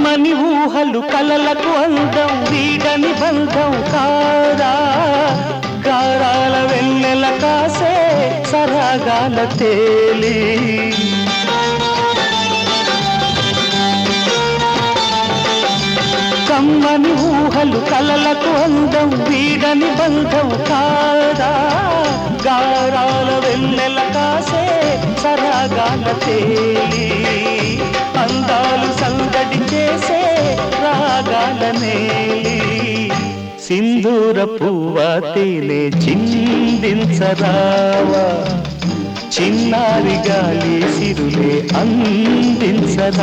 కమ్మని ఊహలు కలలకు అందం వీడని బంధం కాదా గారాల వెన్నెల కాసే సరాగాల తేలి కమ్మని ఊహలు కలలకు అందం వీడని బంధం కాదా గారాల వెన్నెల కాసే సరాగాల తేలి అందాలు సందడి చేసే రాగాల నేలి సింధూర పువ్వ తేనె చిందించరావా చిన్నారి గాలి సిరులే అందించరావా